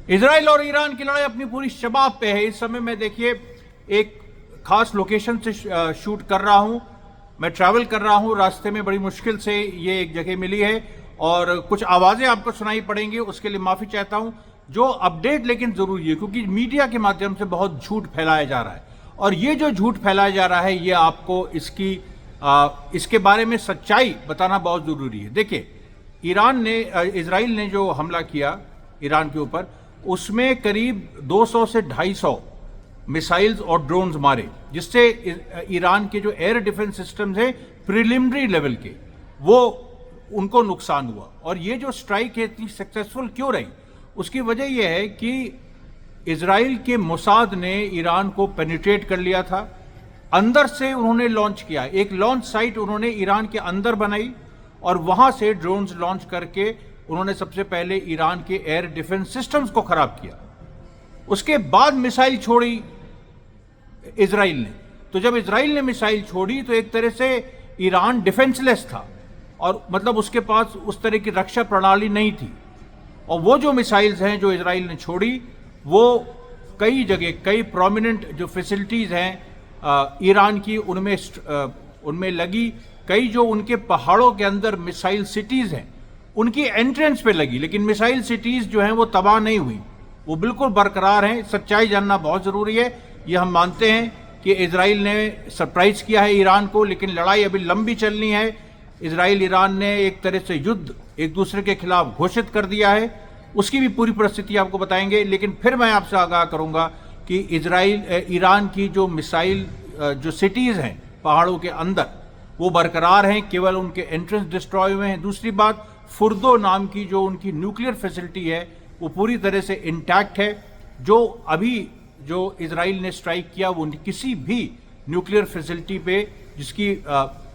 Israel और Iran की लड़ाई अपनी पूरी शबाब पे है। इस समय मैं देखिए एक खास लोकेशन से शूट कर रहा हूं। मैं ट्रैवल कर रहा हूं, रास्ते में बड़ी मुश्किल से ये एक जगह मिली है और कुछ आवाजें आपको सुनाई पड़ेंगी, उसके लिए माफी चाहता हूं। जो अपडेट लेकिन जरूरी है, क्योंकि मीडिया के माध्यम से बहुत झूठ फैलाया जा रहा है और ये जो झूठ फैलाया जा रहा है ये आपको इसके बारे में सच्चाई बताना बहुत जरूरी है। देखिए, इजराइल ने जो हमला किया ईरान के ऊपर, उसमें करीब 200 से 250 मिसाइल्स और ड्रोन्स मारे, जिससे ईरान के जो एयर डिफेंस सिस्टम्स हैं प्रिलिमिनरी लेवल के, वो उनको नुकसान हुआ। और ये जो स्ट्राइक है इतनी सक्सेसफुल क्यों रही, उसकी वजह यह है कि इजराइल के मोसाद ने ईरान को पेनिट्रेट कर लिया था। अंदर से उन्होंने लॉन्च किया, एक लॉन्च साइट उन्होंने ईरान के अंदर बनाई और वहां से ड्रोन्स लॉन्च करके उन्होंने सबसे पहले ईरान के एयर डिफेंस सिस्टम्स को खराब किया। उसके बाद मिसाइल छोड़ी इजराइल ने। तो जब इजराइल ने मिसाइल छोड़ी तो एक तरह से ईरान डिफेंसलेस था और मतलब उसके पास उस तरह की रक्षा प्रणाली नहीं थी। और वो जो मिसाइल्स हैं जो इजराइल ने छोड़ी, वो कई जगह, कई प्रोमिनेंट जो फैसिलिटीज हैं ईरान की, उनमें लगी। कई जो उनके पहाड़ों के अंदर मिसाइल सिटीज हैं उनकी एंट्रेंस पे लगी, लेकिन मिसाइल सिटीज जो हैं वो तबाह नहीं हुई, वो बिल्कुल बरकरार हैं। सच्चाई जानना बहुत जरूरी है। ये हम मानते हैं कि इजराइल ने सरप्राइज किया है ईरान को, लेकिन लड़ाई अभी लंबी चलनी है। इजराइल ईरान ने एक तरह से युद्ध एक दूसरे के खिलाफ घोषित कर दिया है, उसकी भी पूरी परिस्थिति आपको बताएंगे। लेकिन फिर मैं आपसे आगाह करूंगा कि ईरान की जो मिसाइल जो सिटीज हैं पहाड़ों के अंदर, वो बरकरार हैं, केवल उनके एंट्रेंस डिस्ट्रॉय हुए हैं। दूसरी बात, फुर्दो नाम की जो उनकी न्यूक्लियर फैसिलिटी है वो पूरी तरह से इंटैक्ट है। जो इजराइल ने स्ट्राइक किया वो किसी भी न्यूक्लियर फैसिलिटी पे, जिसकी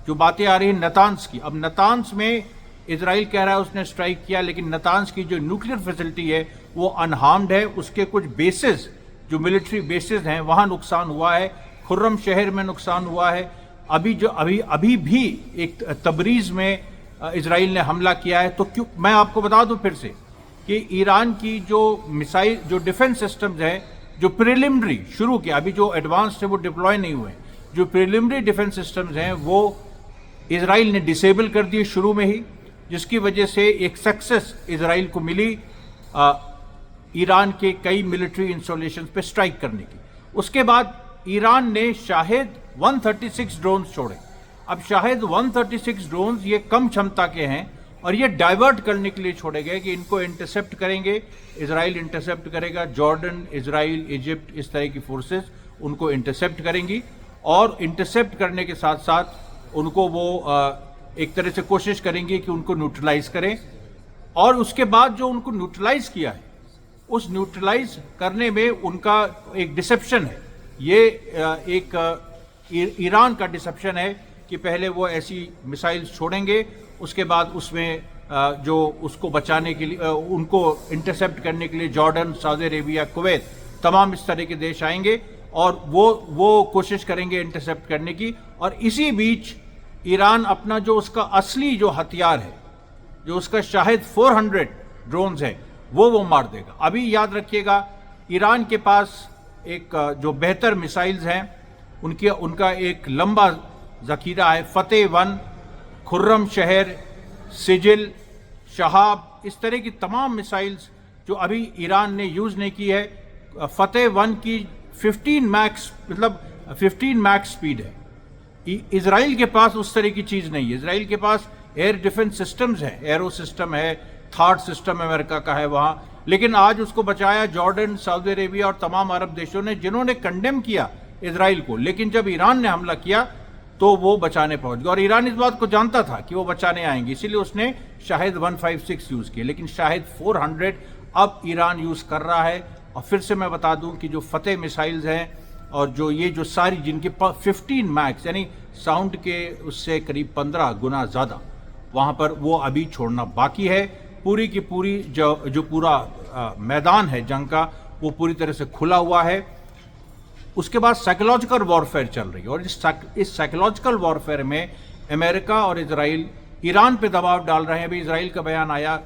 जो बातें आ रही हैं नतान्स की, अब नतान्स में इजराइल कह रहा है उसने स्ट्राइक किया, लेकिन नतान्स की जो न्यूक्लियर फैसिलिटी है वो अनहार्म्ड है। उसके कुछ बेसिस, जो मिलिट्री बेसिस हैं, वहां नुकसान हुआ है। खुर्रम शहर में नुकसान हुआ है। अभी भी एक तबरीज में इजराइल ने हमला किया है। तो क्यों, मैं आपको बता दूं फिर से कि ईरान की जो मिसाइल, जो डिफेंस सिस्टम्स हैं, जो प्रिलिमिनरी शुरू किया, अभी जो एडवांस थे वो डिप्लॉय नहीं हुए, जो प्रिलिमिनरी डिफेंस सिस्टम्स हैं वो इजराइल ने डिसेबल कर दिए शुरू में ही, जिसकी वजह से एक सक्सेस इजराइल को मिली ईरान के कई मिलिट्री इंस्टॉलेशन पे स्ट्राइक करने की। उसके बाद ईरान ने शाहिद 136 ड्रोन छोड़े। अब शाहिद 136 ड्रोन ये कम क्षमता के हैं और ये डाइवर्ट करने के लिए छोड़े गए कि इनको इंटरसेप्ट करेंगे, इजराइल इंटरसेप्ट करेगा, जॉर्डन, इजराइल, इजिप्ट, इस तरह की फोर्सेस उनको इंटरसेप्ट करेंगी। और इंटरसेप्ट करने के साथ साथ उनको वो एक तरह से कोशिश करेंगे कि उनको न्यूट्रलाइज करें। और उसके बाद जो उनको न्यूट्रलाइज किया है, उस न्यूट्रलाइज करने में उनका एक डिसेप्शन है। ये एक ईरान का डिसेप्शन है कि पहले वो ऐसी मिसाइल्स छोड़ेंगे, उसके बाद उसमें जो उसको बचाने के लिए, उनको इंटरसेप्ट करने के लिए जॉर्डन, सऊदी अरेबिया, कुवैत, तमाम इस तरह के देश आएंगे और वो कोशिश करेंगे इंटरसेप्ट करने की। और इसी बीच ईरान अपना जो उसका असली जो हथियार है, जो उसका शाहिद 400 ड्रोन्स है, वो मार देगा। अभी याद रखिएगा, ईरान के पास एक जो बेहतर मिसाइल्स हैं उनका एक लंबा जखीरा है। फतेह 1, खुर्रम शहर, सिजिल, शहाब, इस तरह की तमाम मिसाइल्स जो अभी ईरान ने यूज नहीं की है। फतेह 1 की 15 मैक्स स्पीड है। इजराइल के पास उस तरह की चीज नहीं है। इजराइल के पास एयर डिफेंस सिस्टम्स है, एरो सिस्टम है, थार्ड सिस्टम अमेरिका का है वहां, लेकिन आज उसको बचाया जॉर्डन, सऊदी अरेबिया और तमाम अरब देशों ने, जिन्होंने कंडेम किया इजराइल को। लेकिन जब ईरान ने हमला किया तो वो बचाने पहुंच गया और ईरान इस बात को जानता था कि वो बचाने आएंगे, इसीलिए उसने शाहिद 156 यूज किए। लेकिन शाहिद 400 अब ईरान यूज कर रहा है। और फिर से मैं बता दूं कि जो फतेह मिसाइल्स हैं और जो सारी, जिनके 15 मैक्स यानी साउंड के उससे करीब 15 गुना ज्यादा, वहां पर वो अभी छोड़ना बाकी है। पूरी की पूरी जो पूरा मैदान है जंग का, वो पूरी तरह से खुला हुआ है। उसके बाद साइकोलॉजिकल वॉरफेयर चल रही है और इस साइकोलॉजिकल वॉरफेयर में अमेरिका और इजराइल ईरान पे दबाव डाल रहे हैं। अभी इजराइल का बयान आया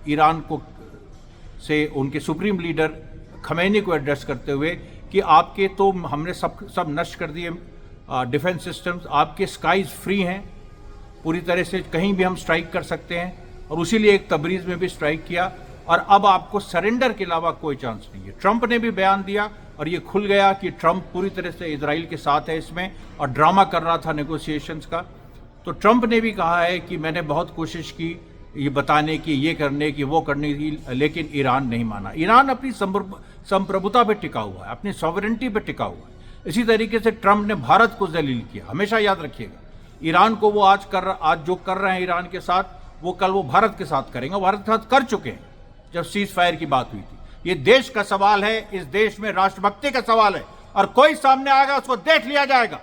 ईरान को से उनके सुप्रीम लीडर खमैनी को एड्रेस करते हुए कि आपके तो हमने सब नष्ट कर दिए डिफेंस सिस्टम्स, आपके स्काईज फ्री हैं, पूरी तरह से कहीं भी हम स्ट्राइक कर सकते हैं, और उसी लिए एक तबरीज़ में भी स्ट्राइक किया, और अब आपको सरेंडर के अलावा कोई चांस नहीं है। ट्रंप ने भी बयान दिया और ये खुल गया कि ट्रंप पूरी तरह से इजराइल के साथ है इसमें और ड्रामा कर रहा था नेगोशिएशंस का। तो ट्रंप ने भी कहा है कि मैंने बहुत कोशिश की ये बताने की, ये करने की, वो करने की, लेकिन ईरान नहीं माना। ईरान अपनी संप्रभुता पर टिका हुआ है, अपनी सॉवरेंटी पर टिका हुआ है। इसी तरीके से ट्रंप ने भारत को जलील किया। हमेशा याद रखिएगा, ईरान को वो आज जो कर रहे हैं ईरान के साथ, वो कल वो भारत के साथ करेंगे, भारत के साथ कर चुके हैं जब सीज फायर की बात हुई थी। ये देश का सवाल है, इस देश में राष्ट्रभक्ति का सवाल है, और कोई सामने आएगा उसको देख लिया जाएगा।